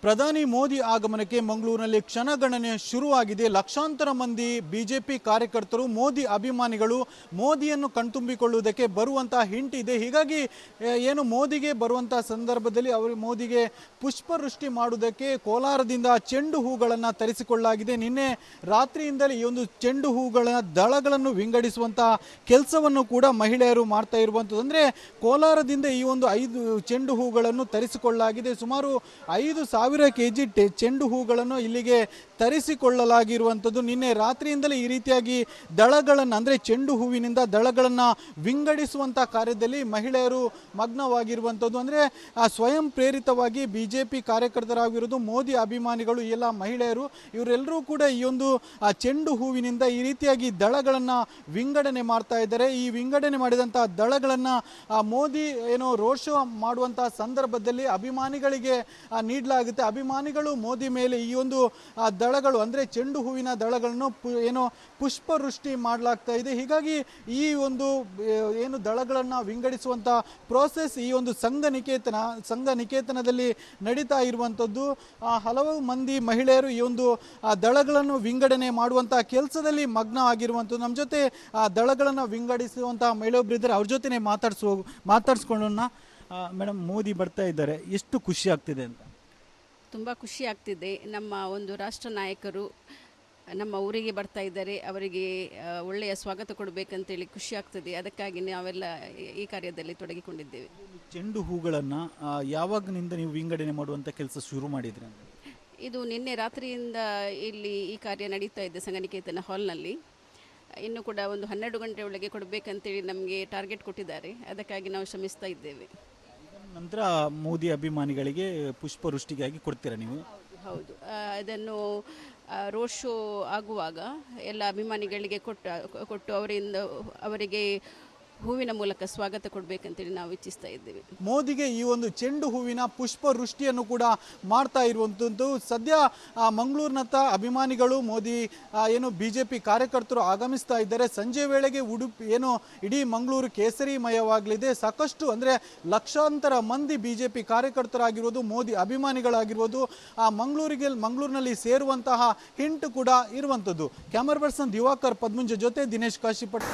ಪ್ರಧಾನಿ ಮೋದಿ ಆಗಮನಕ್ಕೆ ಮಂಗಳೂರಿನಲ್ಲಿ ಕ್ಷಣಗಣನೆ ಶುರುವಾಗಿದೆ. ಲಕ್ಷಾಂತರ ಮಂದಿ ಬಿಜೆಪಿ ಕಾರ್ಯಕರ್ತರು, ಮೋದಿ ಅಭಿಮಾನಿಗಳು ಮೋದಿಯನ್ನು ಕಣ್ತುಂಬಿಕೊಳ್ಳುವುದಕ್ಕೆ ಬರುವಂತಹ ಹಿಂಟ್ ಇದೆ. ಹೀಗಾಗಿ ಏನು ಮೋದಿಗೆ ಬರುವಂತಹ ಸಂದರ್ಭದಲ್ಲಿ ಅವರು ಮೋದಿಗೆ ಪುಷ್ಪವೃಷ್ಟಿ ಮಾಡುವುದಕ್ಕೆ ಕೋಲಾರದಿಂದ ಚೆಂಡು ಹೂಗಳನ್ನು ತರಿಸಿಕೊಳ್ಳಲಾಗಿದೆ. ನಿನ್ನೆ ರಾತ್ರಿಯಿಂದಲೇ ಈ ಒಂದು ಚೆಂಡು ಹೂಗಳ ದಳಗಳನ್ನು ವಿಂಗಡಿಸುವಂತಹ ಕೆಲಸವನ್ನು ಕೂಡ ಮಹಿಳೆಯರು ಮಾಡ್ತಾ ಇರುವಂಥದ್ದು. ಅಂದರೆ ಕೋಲಾರದಿಂದ ಈ ಒಂದು 5 ಚೆಂಡು ಹೂಗಳನ್ನು ತರಿಸಿಕೊಳ್ಳಲಾಗಿದೆ. ಸುಮಾರು 5,000 kg ಚೆಂಡು ಹೂಗಳನ್ನು ಇಲ್ಲಿಗೆ ತರಿಸಿಕೊಳ್ಳಲಾಗಿರುವಂಥದ್ದು. ನಿನ್ನೆ ರಾತ್ರಿಯಿಂದಲೇ ಈ ರೀತಿಯಾಗಿ ದಳಗಳನ್ನು ಅಂದರೆ ಚೆಂಡು ಹೂವಿನಿಂದ ದಳಗಳನ್ನು ವಿಂಗಡಿಸುವಂಥ ಕಾರ್ಯದಲ್ಲಿ ಮಹಿಳೆಯರು ಮಗ್ನವಾಗಿರುವಂಥದ್ದು. ಅಂದರೆ ಸ್ವಯಂ ಪ್ರೇರಿತವಾಗಿ ಬಿಜೆಪಿ ಕಾರ್ಯಕರ್ತರಾಗಿರೋದು, ಮೋದಿ ಅಭಿಮಾನಿಗಳು, ಎಲ್ಲ ಮಹಿಳೆಯರು ಇವರೆಲ್ಲರೂ ಕೂಡ ಈ ಒಂದು ಚೆಂಡು ಹೂವಿನಿಂದ ಈ ರೀತಿಯಾಗಿ ದಳಗಳನ್ನು ವಿಂಗಡಣೆ ಮಾಡ್ತಾ ಇದ್ದಾರೆ. ಈ ವಿಂಗಡಣೆ ಮಾಡಿದಂಥ ದಳಗಳನ್ನು ಮೋದಿ ಏನೋ ರೋಡ್ ಶೋ ಮಾಡುವಂಥ ಸಂದರ್ಭದಲ್ಲಿ ಅಭಿಮಾನಿಗಳಿಗೆ ನೀಡಲಾಗುತ್ತೆ. ಅಭಿಮಾನಿಗಳು ಮೋದಿ ಮೇಲೆ ಈ ಒಂದು ದಳಗಳು ಅಂದರೆ ಚೆಂಡು ಹೂವಿನ ದಳಗಳನ್ನು ಏನೋ ಪುಷ್ಪವೃಷ್ಟಿ ಮಾಡಲಾಗ್ತಾ ಇದೆ. ಹೀಗಾಗಿ ಈ ಒಂದು ಏನು ದಳಗಳನ್ನು ವಿಂಗಡಿಸುವಂಥ ಪ್ರೋಸೆಸ್ ಈ ಒಂದು ಸಂಘ ನಿಕೇತನದಲ್ಲಿ ನಡೀತಾ ಇರುವಂಥದ್ದು. ಹಲವು ಮಂದಿ ಮಹಿಳೆಯರು ಈ ಒಂದು ದಳಗಳನ್ನು ವಿಂಗಡಣೆ ಮಾಡುವಂಥ ಕೆಲಸದಲ್ಲಿ ಮಗ್ನ ಆಗಿರುವಂಥದ್ದು. ನಮ್ಮ ಜೊತೆ ದಳಗಳನ್ನು ವಿಂಗಡಿಸುವಂಥ ಮಹಿಳೆಯೊಬ್ಬರು ಇದ್ದಾರೆ, ಅವ್ರ ಜೊತೆ ಮಾತಾಡ್ಸ್ಕೊಳ್ಳೋಣ. ಮೇಡಮ್, ಮೋದಿ ಬರ್ತಾ ಇದ್ದಾರೆ, ಎಷ್ಟು ಖುಷಿ ಆಗ್ತಿದೆ ಅಂತ? ತುಂಬ ಖುಷಿ ಆಗ್ತಿದೆ. ನಮ್ಮ ಒಂದು ರಾಷ್ಟ್ರ ನಾಯಕರು ನಮ್ಮ ಊರಿಗೆ ಬರ್ತಾ ಇದ್ದಾರೆ, ಅವರಿಗೆ ಒಳ್ಳೆಯ ಸ್ವಾಗತ ಕೊಡಬೇಕಂತೇಳಿ ಖುಷಿ ಆಗ್ತದೆ. ಅದಕ್ಕಾಗಿ ನಾವೆಲ್ಲ ಈ ಕಾರ್ಯದಲ್ಲಿ ತೊಡಗಿಕೊಂಡಿದ್ದೇವೆ. ಚೆಂಡು ಹೂಗಳನ್ನು ಯಾವಾಗಿನಿಂದ ನೀವು ವಿಂಗಡಣೆ ಮಾಡುವಂಥ ಕೆಲಸ ಶುರು ಮಾಡಿದ್ರಿ? ಇದು ನಿನ್ನೆ ರಾತ್ರಿಯಿಂದ ಇಲ್ಲಿ ಈ ಕಾರ್ಯ ನಡೀತಾ ಇದೆ ಸಂಘನಿಕೇತನ ಹಾಲ್ನಲ್ಲಿ. ಇನ್ನು ಕೂಡ ಒಂದು 12 ಗಂಟೆ ಒಳಗೆ ಕೊಡಬೇಕಂತೇಳಿ ನಮಗೆ ಟಾರ್ಗೆಟ್ ಕೊಟ್ಟಿದ್ದಾರೆ. ಅದಕ್ಕಾಗಿ ನಾವು ಶ್ರಮಿಸ್ತಾ ಇದ್ದೇವೆ. ನಂತರ ಮೋದಿ ಅಭಿಮಾನಿಗಳಿಗೆ ಪುಷ್ಪವೃಷ್ಟಿಗಾಗಿ ಕೊಡ್ತೀರಾ ನೀವು? ಹೌದು, ಅದನ್ನು ರೋಡ್ ಶೋ ಆಗುವಾಗ ಎಲ್ಲ ಅಭಿಮಾನಿಗಳಿಗೆ ಕೊಟ್ಟು ಅವರಿಗೆ ಹೂವಿನ ಮೂಲಕ ಸ್ವಾಗತ ಕೊಡಬೇಕಂತೇಳಿ ನಾವು ಇಚ್ಛಿಸ್ತಾ ಇದ್ದೇವೆ. ಮೋದಿಗೆ ಈ ಒಂದು ಚೆಂಡು ಹೂವಿನ ಪುಷ್ಪವೃಷ್ಟಿಯನ್ನು ಕೂಡ ಮಾಡ್ತಾ ಇರುವಂಥದ್ದು. ಸದ್ಯ ಮಂಗಳೂರಿನತ್ತ ಅಭಿಮಾನಿಗಳು, ಮೋದಿ ಏನು ಬಿಜೆಪಿ ಕಾರ್ಯಕರ್ತರು ಆಗಮಿಸ್ತಾ ಇದ್ದಾರೆ. ಸಂಜೆ ವೇಳೆಗೆ ಇಡೀ ಮಂಗಳೂರು ಕೇಸರಿಮಯವಾಗಲಿದೆ. ಸಾಕಷ್ಟು ಅಂದರೆ ಲಕ್ಷಾಂತರ ಮಂದಿ ಬಿಜೆಪಿ ಕಾರ್ಯಕರ್ತರಾಗಿರ್ಬೋದು, ಮೋದಿ ಅಭಿಮಾನಿಗಳಾಗಿರ್ಬೋದು ಮಂಗಳೂರಿನಲ್ಲಿ ಸೇರುವಂತಹ ಹಿಂಟ್ ಕೂಡ ಇರುವಂಥದ್ದು. ಕ್ಯಾಮರಾ ಪರ್ಸನ್ ದಿವಾಕರ್ ಪದ್ಮುಂಜ ಜೊತೆ ದಿನೇಶ್ ಕಾಶಿಪಟ್.